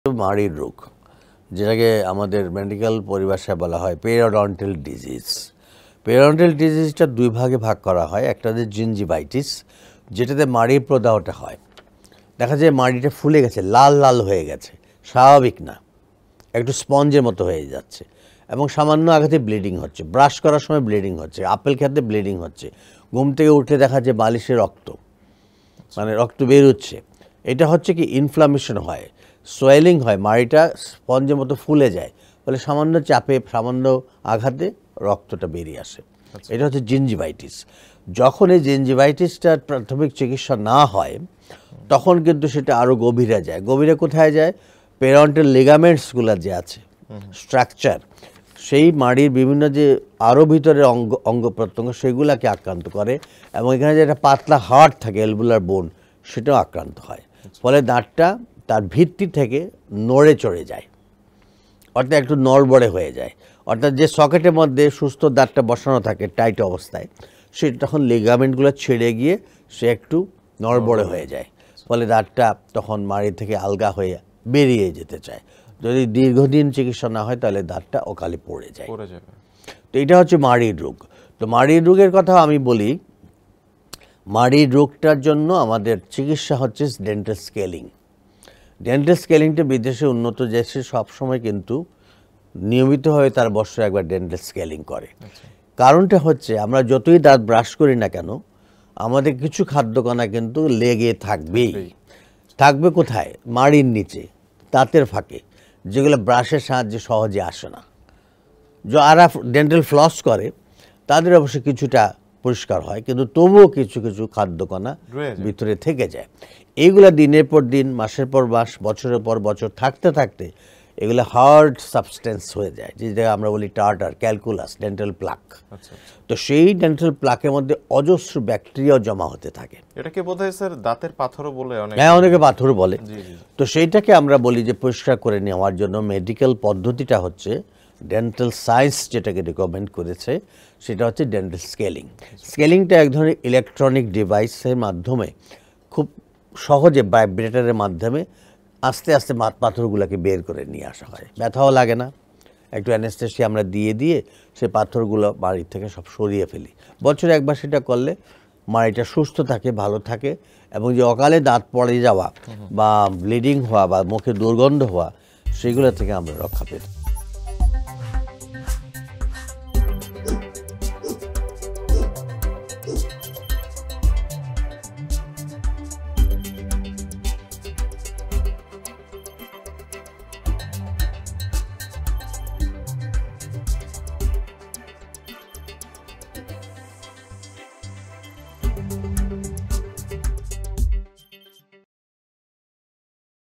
মাড়ির রোগ, যেটাকে আমাদের মেডিকেল পরিভাষায় বলা হয় পেরিওডন্টাল ডিজিজ। পেরিওডন্টাল ডিজিজটা দুই ভাগে ভাগ করা হয়। একটা হচ্ছে জিঞ্জিভাইটিস, যেটাতে মাড়ির প্রদাহটা হয়। দেখা যায় মাড়িটা ফুলে গেছে, লাল লাল হয়ে গেছে, স্বাভাবিক না, একটু স্পঞ্জের মতো হয়ে যাচ্ছে এবং সামান্য আঘাতে ব্লিডিং হচ্ছে, ব্রাশ করার সময় ব্লিডিং হচ্ছে, আপেল খেতে ব্লিডিং হচ্ছে, ঘুম থেকে উঠে দেখা যায় বালিশে রক্ত, মানে রক্ত বেরোচ্ছে। এটা হচ্ছে কি ইনফ্লামেশন হয়, সোয়েলিং হয়, মাড়িটা স্পঞ্জের মতো ফুলে যায়, ফলে সামান্য চাপে সামান্য আঘাতে রক্তটা বেরিয়ে আসে। এটা হচ্ছে জিঞ্জিভাইটিস। যখন এই জিঞ্জিভাইটিসটার প্রাথমিক চিকিৎসা না হয় তখন কিন্তু সেটা আরও গভীরে যায়। গভীরে কোথায় যায়? পেরিওডন্টাল লিগামেন্টসগুলো যে আছে স্ট্রাকচার, সেই মাড়ির বিভিন্ন যে আরও ভিতরের অঙ্গ প্রত্যঙ্গ সেগুলাকে আক্রান্ত করে এবং এখানে যে একটা পাতলা হাড় থাকে এলবুলার বোন, সেটাও আক্রান্ত হয়। ফলে দাঁতটা তার ভিত্তি থেকে নড়ে চড়ে যায়, অর্থাৎ একটু নড়বড়ে হয়ে যায়। অর্থাৎ যে সকেটের মধ্যে সুস্থ দাঁতটা বসানো থাকে টাইট অবস্থায়, সেটা তখন লিগামেন্টগুলো ছেড়ে গিয়ে সে একটু নড়বড়ে হয়ে যায়। ফলে দাঁতটা তখন মাড়ি থেকে আলগা হয়ে বেরিয়ে যেতে চায়। যদি দীর্ঘদিন চিকিৎসা না হয় তাহলে দাঁতটা অকালে পড়ে যায়। তো এটা হচ্ছে মাড়ির রোগ। তো মাড়ির রোগের কথা আমি বলি, মাড়ির রোগটার জন্য আমাদের চিকিৎসা হচ্ছে ডেন্টাল স্কেলিং। ডেন্টাল স্কেলিংটা বিদেশে উন্নত দেশে সবসময় কিন্তু নিয়মিতভাবে তার বছরে একবার ডেন্টাল স্কেলিং করে। কারণটা হচ্ছে আমরা যতই দাঁত ব্রাশ করি না কেন, আমাদের কিছু খাদ্যকণা কিন্তু লেগে থাকবেই। থাকবে কোথায়? মাড়ির নিচে, দাঁতের ফাঁকে, যেগুলো ব্রাশের সাহায্যে সহজে আসে না। যারা ডেন্টাল ফ্লস করে তাদের অবশ্য কিছুটা পরিষ্কার হয়, কিন্তু তবুও কিছু কিছু খাদ্যকণা ভিতরে থেকে যায়। এইগুলা দিনের পর দিন, মাসের পর মাস, বছরের পর বছর থাকতে থাকতে এগুলো হার্ড সাবস্টেন্স হয়ে যায়, যেটা আমরা বলি টার্টার, ক্যালকুলাস, ডেন্টাল প্লাক। তো সেই ডেন্টাল প্লাকের মধ্যে অজস্র ব্যাকটেরিয়াও জমা হতে থাকে। এটাকে বোধহয় স্যার দাঁতের পাথরও বলে, হ্যাঁ, অনেকে পাথর বলে। তো সেইটাকে আমরা বলি যে পরিষ্কার করে নেওয়ার জন্য মেডিকেল পদ্ধতিটা হচ্ছে ডেন্টাল সায়েন্স যেটাকে রিকমেন্ড করেছে, সেটা হচ্ছে ডেন্টাল স্কেলিং। স্কেলিংটা এক ধরনের ইলেকট্রনিক ডিভাইসের মাধ্যমে খুব সহজে ভাইব্রেটরের মাধ্যমে আস্তে আস্তে পাথরগুলোকে বের করে নিয়ে আসা হয়। ব্যথাও লাগে না, একটু অ্যানেস্থেসিয়া আমরা দিয়ে দিয়ে সে পাথরগুলো মাড়ির থেকে সব সরিয়ে ফেলি। বছরে একবার সেটা করলে মাড়িটা সুস্থ থাকে, ভালো থাকে এবং যে অকালে দাঁত পড়ে যাওয়া বা ব্লিডিং হওয়া বা মুখে দুর্গন্ধ হওয়া, সেগুলো থেকে আমরা রক্ষা পেতে